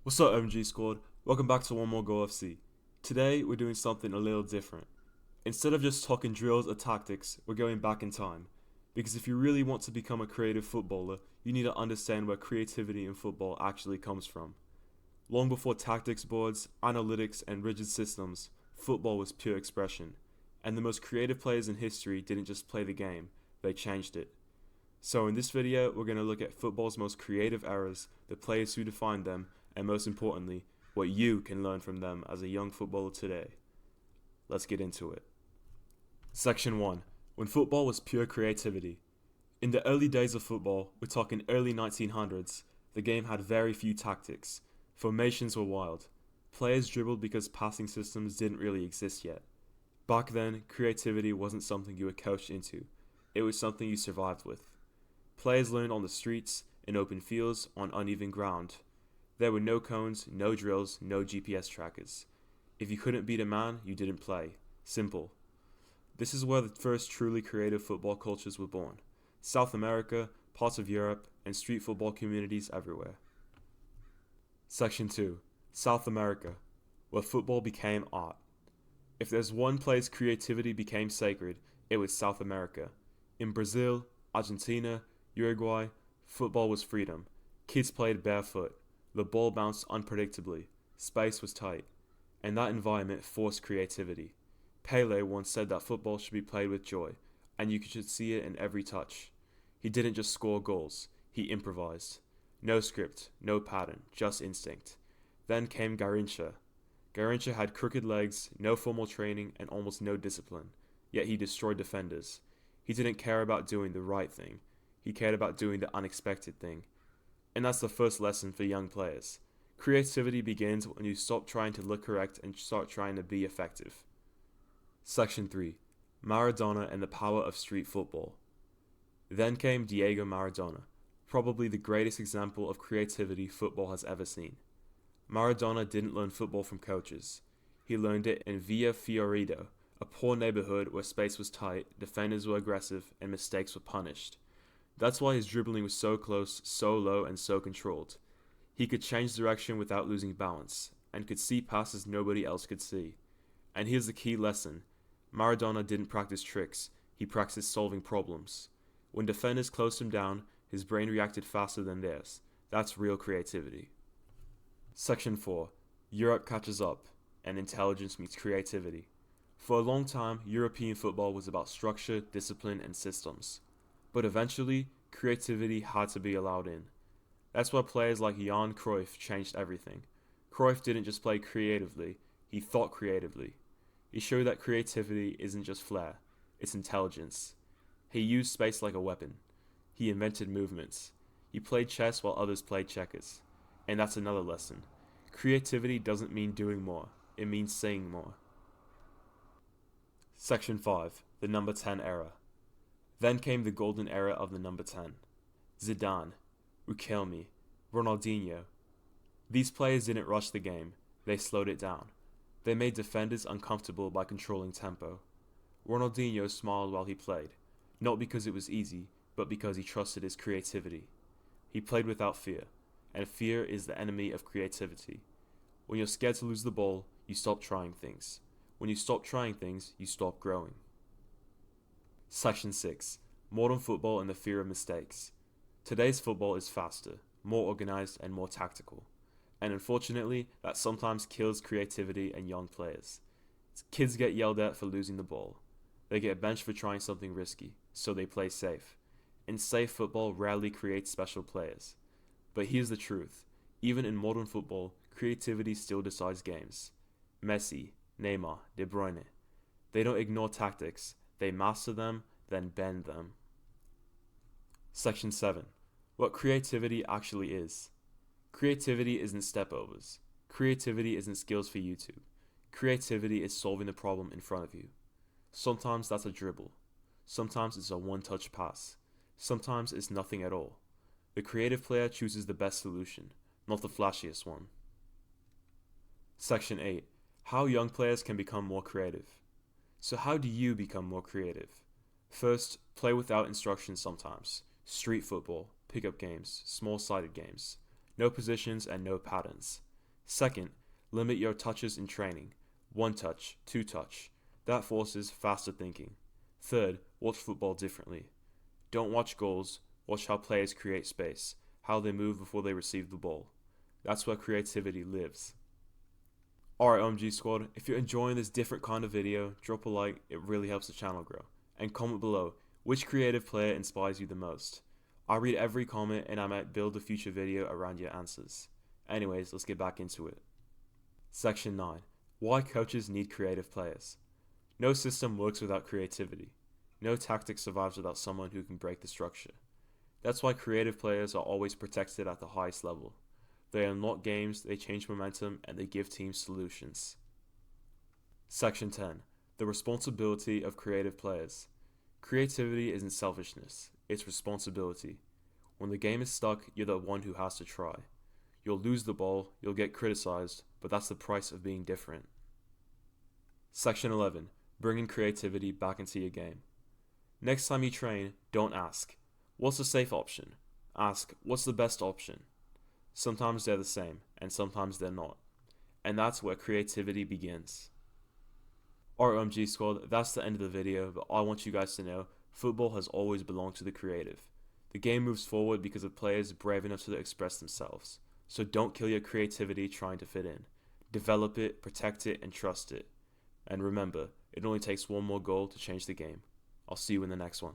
What's up, MG Squad? Welcome back to One More Go FC. Today, we're doing something a little different. Instead of just talking drills or tactics, we're going back in time. Because if you really want to become a creative footballer, you need to understand where creativity in football actually comes from. Long before tactics boards, analytics, and rigid systems, football was pure expression. And the most creative players in history didn't just play the game, they changed it. So in this video, we're going to look at football's most creative eras, the players who defined them, and most importantly, what you can learn from them as a young footballer today. Let's get into it. Section 1. When football was pure creativity. In the early days of football, we're talking early 1900s, the game had very few tactics. Formations were wild. Players dribbled because passing systems didn't really exist yet. Back then, creativity wasn't something you were coached into. It was something you survived with. Players learned on the streets, in open fields, on uneven ground. There were no cones, no drills, no GPS trackers. If you couldn't beat a man, you didn't play. Simple. This is where the first truly creative football cultures were born. South America, parts of Europe, and street football communities everywhere. Section 2. South America, where football became art. If there's one place creativity became sacred, it was South America. In Brazil, Argentina, Uruguay, football was freedom. Kids played barefoot. The ball bounced unpredictably. Space was tight. And that environment forced creativity. Pele once said that football should be played with joy, and you should see it in every touch. He didn't just score goals, he improvised. No script, no pattern, just instinct. Then came Garrincha. Garrincha had crooked legs, no formal training, and almost no discipline. Yet he destroyed defenders. He didn't care about doing the right thing. He cared about doing the unexpected thing. And that's the first lesson for young players. Creativity begins when you stop trying to look correct and start trying to be effective. Section 3. Maradona and the power of street football. Then came Diego Maradona, probably the greatest example of creativity football has ever seen. Maradona didn't learn football from coaches. He learned it in Villa Fiorito, a poor neighborhood where space was tight, defenders were aggressive, and mistakes were punished. That's why his dribbling was so close, so low, and so controlled. He could change direction without losing balance, and could see passes nobody else could see. And here's the key lesson. Maradona didn't practice tricks, he practiced solving problems. When defenders closed him down, his brain reacted faster than theirs. That's real creativity. Section 4. Europe catches up, and intelligence meets creativity. For a long time, European football was about structure, discipline, and systems. But eventually, creativity had to be allowed in. That's why players like Johan Cruyff changed everything. Cruyff didn't just play creatively, he thought creatively. He showed that creativity isn't just flair, it's intelligence. He used space like a weapon. He invented movements. He played chess while others played checkers. And that's another lesson. Creativity doesn't mean doing more, it means saying more. Section 5. The number 10 era. Then came the golden era of the number 10. Zidane, Riquelme, Ronaldinho. These players didn't rush the game, they slowed it down. They made defenders uncomfortable by controlling tempo. Ronaldinho smiled while he played, not because it was easy, but because he trusted his creativity. He played without fear, and fear is the enemy of creativity. When you're scared to lose the ball, you stop trying things. When you stop trying things, you stop growing. Section 6. Modern football and the fear of mistakes. Today's football is faster, more organized, and more tactical. And unfortunately, that sometimes kills creativity in young players. Kids get yelled at for losing the ball. They get benched for trying something risky, so they play safe. And safe football rarely creates special players. But here's the truth. Even in modern football, creativity still decides games. Messi, Neymar, De Bruyne. They don't ignore tactics. They master them, then bend them. Section 7. What creativity actually is. Creativity isn't stepovers. Creativity isn't skills for YouTube. Creativity is solving the problem in front of you. Sometimes that's a dribble. Sometimes it's a one-touch pass. Sometimes it's nothing at all. The creative player chooses the best solution, not the flashiest one. Section 8. How young players can become more creative. So how do you become more creative? First, play without instructions sometimes. Street football, pickup games, small-sided games. No positions and no patterns. Second, limit your touches in training. 1 touch, 2 touch. That forces faster thinking. Third, watch football differently. Don't watch goals, watch how players create space, how they move before they receive the ball. That's where creativity lives. Alright OMG squad, if you're enjoying this different kind of video, drop a like, it really helps the channel grow. And comment below, which creative player inspires you the most? I read every comment and I might build a future video around your answers. Anyways, let's get back into it. Section 9. Why coaches need creative players. No system works without creativity. No tactic survives without someone who can break the structure. That's why creative players are always protected at the highest level. They unlock games, they change momentum, and they give teams solutions. Section 10. The responsibility of creative players. Creativity isn't selfishness, it's responsibility. When the game is stuck, you're the one who has to try. You'll lose the ball, you'll get criticized, but that's the price of being different. Section 11. Bringing creativity back into your game. Next time you train, don't ask, what's the safe option? Ask, what's the best option? Sometimes they're the same, and sometimes they're not. And that's where creativity begins. Alright OMG squad, that's the end of the video, but I want you guys to know, football has always belonged to the creative. The game moves forward because of players brave enough to express themselves. So don't kill your creativity trying to fit in. Develop it, protect it, and trust it. And remember, it only takes one more goal to change the game. I'll see you in the next one.